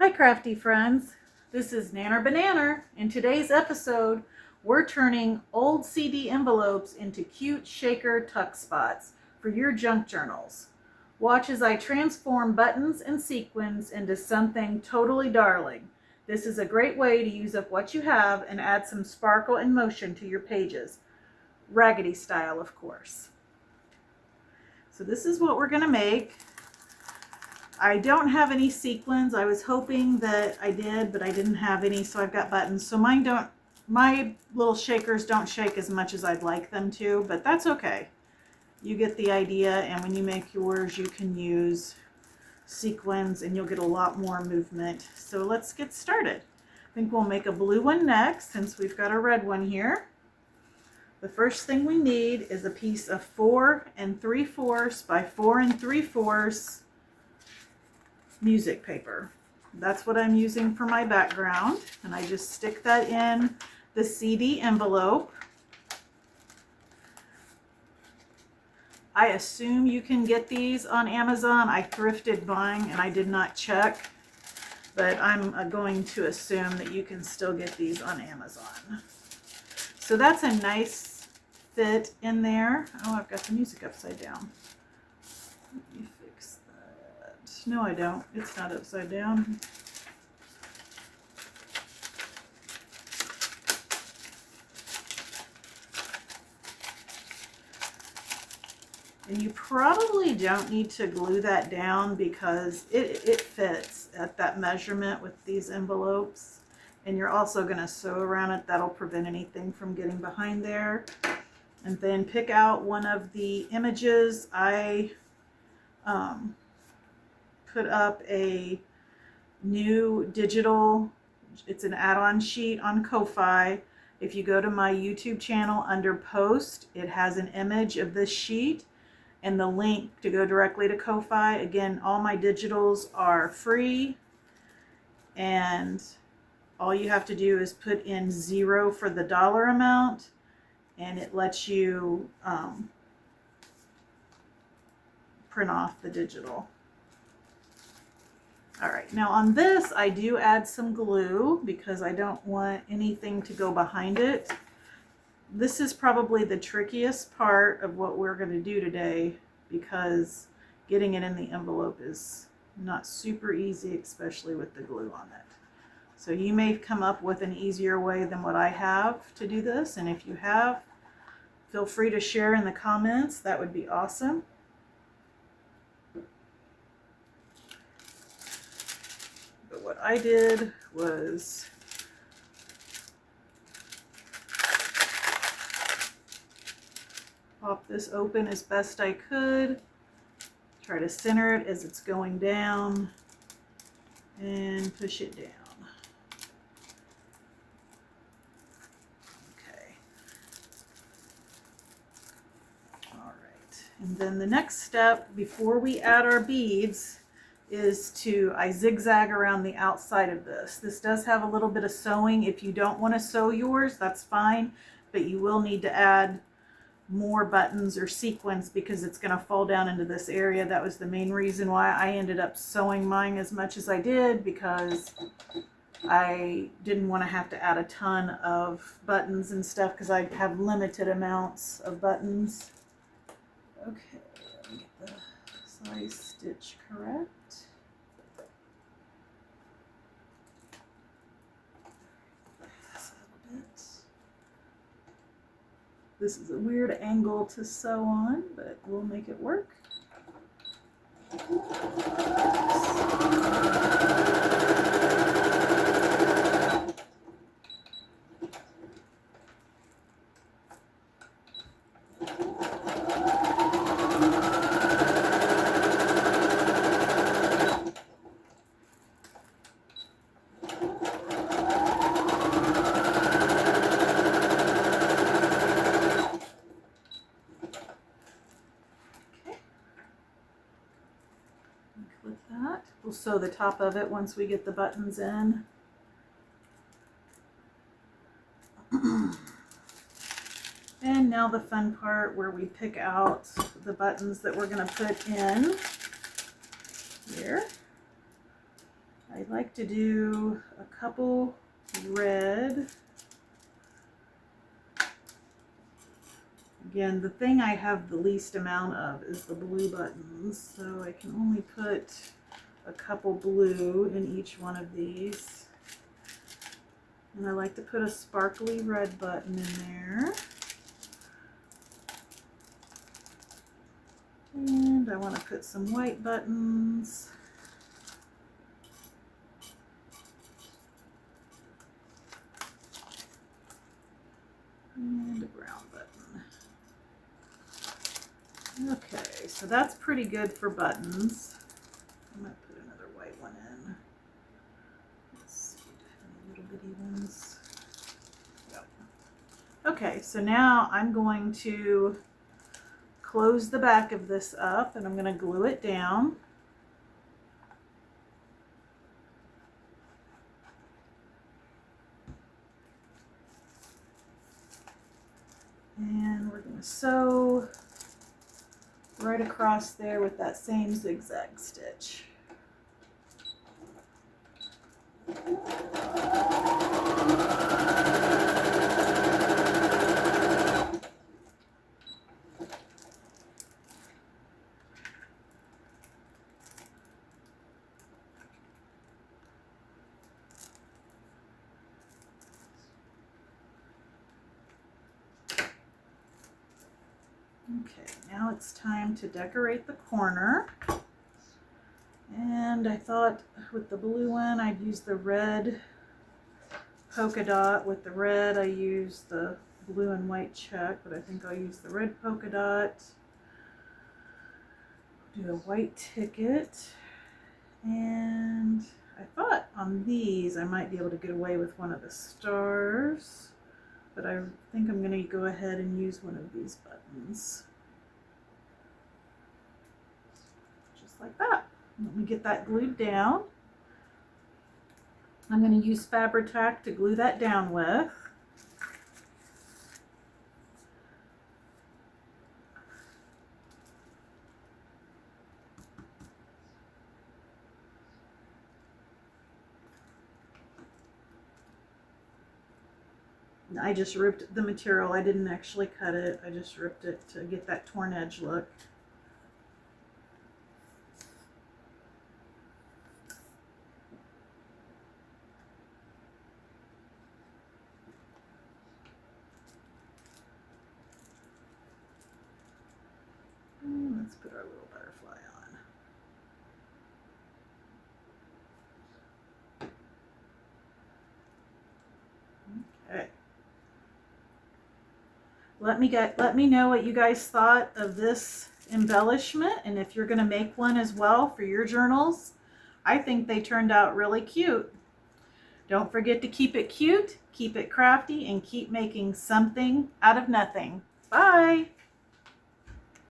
Hi crafty friends, this is Nanner BaNanner. In today's episode, we're turning old CD envelopes into cute shaker tuck spots for your junk journals. Watch as I transform buttons and sequins into something totally darling. This is a great way to use up what you have and add some sparkle and motion to your pages. Raggedy style, of course. So this is what we're going to make. I don't have any sequins. I was hoping that I did, but I didn't have any, so I've got buttons. So my little shakers don't shake as much as I'd like them to, but that's okay. You get the idea, and when you make yours, you can use sequins and you'll get a lot more movement. So let's get started. I think we'll make a blue one next since we've got a red one here. The first thing we need is a piece of 4 3/4 by 4 3/4 music paper. That's what I'm using for my background, and I just stick that in the CD envelope. I assume you can get these on Amazon. I thrifted mine and I did not check, but I'm going to assume that you can still get these on Amazon. So that's a nice fit in there. Oh, I've got the music upside down. Let me fix that. No, I don't. It's not upside down. And you probably don't need to glue that down because it fits at that measurement with these envelopes. And you're also going to sew around it. That'll prevent anything from getting behind there. And then pick out one of the images. I put up a new digital, it's an add-on sheet on Ko-Fi. If you go to my YouTube channel under post, it has an image of this sheet and the link to go directly to Ko-Fi. Again, all my digitals are free, and all you have to do is put in 0 for the dollar amount, and it lets you print off the digital. All right, now on this, I do add some glue because I don't want anything to go behind it. This is probably the trickiest part of what we're going to do today because getting it in the envelope is not super easy, especially with the glue on it. So you may come up with an easier way than what I have to do this, and if you have, feel free to share in the comments. That would be awesome. But what I did was pop this open as best I could, try to center it as it's going down, and push it down. Okay. All right. And then the next step before we add our beads is I zigzag around the outside of this. This does have a little bit of sewing. If you don't want to sew yours, that's fine, but you will need to add more buttons or sequins because it's going to fall down into this area. That was the main reason why I ended up sewing mine as much as I did, because I didn't want to have to add a ton of buttons and stuff because I have limited amounts of buttons. Okay, let me get the size stitch correct. This is a weird angle to sew on, but we'll make it work. With that, we'll sew the top of it once we get the buttons in. And now the fun part where we pick out the buttons that we're going to put in here. I like to do a couple red. Again, the thing I have the least amount of is the blue buttons, so I can only put a couple blue in each one of these. And I like to put a sparkly red button in there. And I want to put some white buttons. And a brown button. Okay, so that's pretty good for buttons. I might put another white one in. Let's see, any little bitty ones. Yep. Okay, so now I'm going to close the back of this up and I'm going to glue it down. And we're going to sew right across there with that same zigzag stitch. Okay, now it's time to decorate the corner. And I thought with the blue one I'd use the red polka dot. With the red I used the blue and white check, but I think I'll use the red polka dot. Do a white ticket. And I thought on these I might be able to get away with one of the stars. But I think I'm going to go ahead and use one of these buttons. Just like that. Let me get that glued down. I'm going to use Fabri-Tac to glue that down with. I just ripped the material. I didn't actually cut it. I just ripped it to get that torn edge look. And let's put our little butterfly on. Okay. Let me know what you guys thought of this embellishment, and if you're going to make one as well for your journals. I think they turned out really cute. Don't forget to keep it cute, keep it crafty, and keep making something out of nothing. Bye!